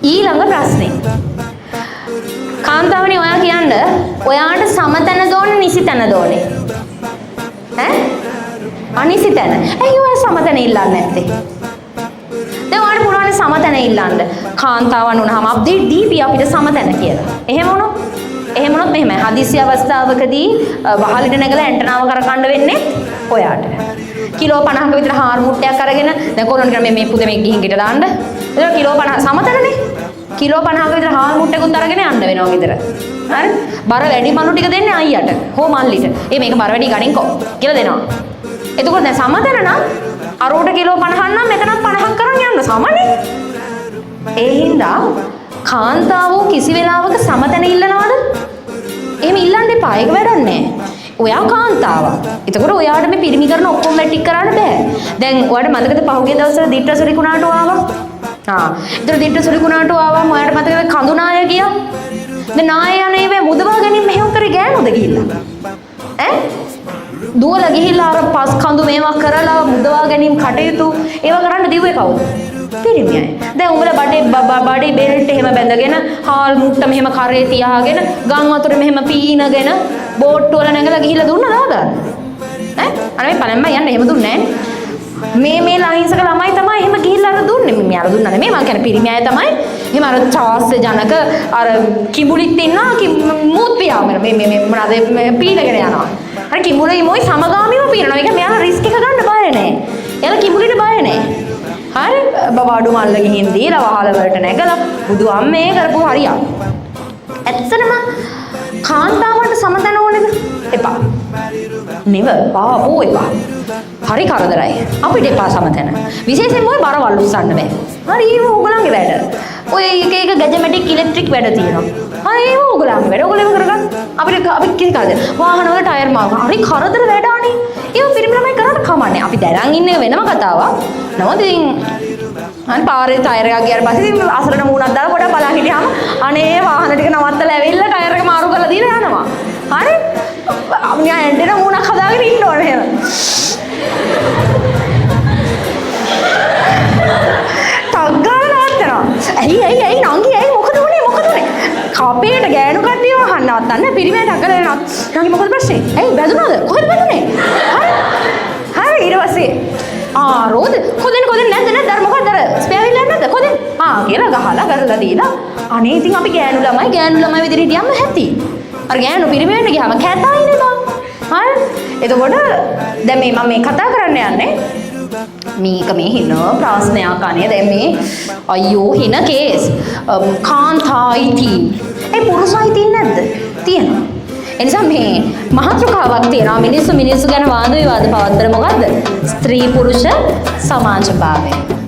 ඊළඟ ප්‍රශ්නේ. කාන්තාවනි ඔයා කියන්න ඔයාට සමතන දෝනේ නිසි තැන දෝනේ? ඈ? අනිසි තැන. ඇයි ඔයා සමතන ඉල්ලන්නේ නැත්තේ? දැන් ඔයාට පුළුවන් සමතන ඉල්ලන්න. කාන්තාවන් වුණාම අපි දීපි අපිට සමතන කියලා. එහෙම වුණොත් මෙහෙමයි. හදිසි අවස්ථාවකදී වහලෙට නැගලා ඇන්ටනාව කරකන්න වෙන්නේ ඔයාට. කිලෝ 50ක විතර හාල් මුට්ටයක් අරගෙන දැන් කොරෝන කියන මේ පුතේ මේ ගිහින් ගෙට දාන්න. ඒක කිලෝ 50 සමතනනේ. කිලෝ 50ක විතර හාල් මුට්ටකුත් අරගෙන යන්න වෙනවා ගෙදර. හරි? බර වැඩි මනු ටික දෙන්නේ අයියට. හෝ මල්ලිට. මේක බර වැඩි ගනින්කෝ කියලා දෙනවා. එතකොට දැන් සමතන නම් අරෝට කිලෝ 50 නම් මෙතනත් 50ක් කරන් යන්න සමනේ. ඒ හින්දා කාන්තාවෝ කිසි වෙලාවක සමතන ඉල්ලනවද? එහෙම ඉල්ලන්න එපා. ඒක වැඩක් නෑ. ඔයා කාන්තාවක්. එතකොට ඔයාට මේ පිරිමි කරන ඔක්කොම වැටික් කරන්න බෑ. දැන් ඔයාට මතකද පහුගිය දවස්වල දිට්ඨ සුරිකුණාට ආවා? ඒතර දිට්ඨ සුරිකුණාට ආවම ඔයාට මතකද කඳුනාය ගියා? දැන් නාය යන්නේ මේ මුදවා ගැනීම මෙහෙම කරේ ගෑනුද ගිහිල්ලා? ඈ? දුවලා ගිහිල්ලා අර පස් කඳු මේවා කරලා මුදවා ගැනීම කටයුතු ඒවා කරන්න දිව්වේ කවුද? පිරිමියයි. දැන් උඹලා බඩේ බෙල්ට් එහෙම බැඳගෙන හාල් මුට්ට මෙහෙම කරේ තියාගෙන ගම් වතුර මෙහෙම පීනගෙන බෝට්ටු වල නැගලා ගිහිල්ලා දුන්නද ආදාන? ඈ? අර මේ පළම්ම යන්න එහෙම දුන්නේ නැහැ. මේ ලහින්සක ළමයි තමයි එහෙම ගිහිල්ලා අර දුන්නේ. මේ අර දුන්නා නෙමෙයි මං කියන්නේ පිරිමි අය තමයි. එහෙම අර ඡාස්ස ජනක අර කිඹුලිත් ඉන්නා මූත් පියාමර මේ මොනවාද පීනගෙන යනවා. අර කිඹුලයි මොයි සමගාමීව පීනනවා. ඒක මෙයාලා රිස්ක් එක ගන්න බය නැහැ. එයාලා කිඹුලිට බය නැහැ. හරි බබාඩු මල්ල ගිහින් දීලා වහල වලට නැගලා බුදු අම්මේ කරපු හරියක්. ඇත්තටම කාන්තාවන්ට සමතන ඕනේද? එපා. නෙව පාපෝ එපා. හරි කරදරයි. අපිට එපා සමතන. විශේෂයෙන්ම ඔය බරවල් උස්සන්න බෑ. හරි ඒක ඕගොල්ලන්ගේ වැඩ. ඔය එක ගැජමැටික් ඉලෙක්ට්‍රික් වැඩ තියෙනවා. හරි ඒක ඕගොල්ලන්ගේ වැඩ. ඕගොල්ලෝ ඒව කරගන්න. අපි කිසි කරදර. වාහන වල ටයර් මාරු. හරි කරදර වැඩ අනේ. ඒක පිරිමි ළමයි කරන්න කමන්නේ. අපි දැරන් ඉන්න එක වෙනම කතාවක්. නමුත් ඉතින් අනේ පාරේ ටයර් එකක් ගියාට පස්සේ ඉතින් අසරණ මූණක් දාලා පොඩක් බලන් හිටියාම අනේ වාහන ටික නවත්තලා ඇවිල්ලා ටයර් එක මාරු කරලා දීලා යනවා. හරි? මියා ඇන්ටෙන මූණක් හදාගෙන ඉන්න ඕනේ එහෙම. තග්ගාල නවත්තනවා. ඇයි නංගි ඇයි මොකද උනේ? කපේට ගෑනු කට්ටියව අහන්න නවත්තන්න පිරිමයට අකල නංගි මොකද ප්‍රශ්නේ? ඇයි බැදුනද? කොහෙද බැදුනේ? හරි ඊට පස්සේ රෝද කොදෙන් නැද්ද අර මොකක්ද අර ස්පෙයාවිල්ල නැද්ද කොදෙන් කියලා ගහලා කරලා දීලා අනේ ඉතින් අපි ගෑනු ළමයි විදිහට හිටියම හැටි අර ගෑනු පිරිමි වෙන්න ගියාම කැතයිනේ බං හරි එතකොට දැන් මම මේ කතා කරන්න යන්නේ මේක මේ හින ප්‍රශ්නයක් අනේ දැන් මේ අයියෝ හින කේස් කාන්තායිති ඒ පුරුෂයිති නැද්ද තියෙනවා එනිසා මේ මහත්‍රකාවක් තියෙනවා මිනිස්සු ගැන වාද විවාද පවත්තන මොකද්ද ස්ත්‍රී පුරුෂ සමාජභාවය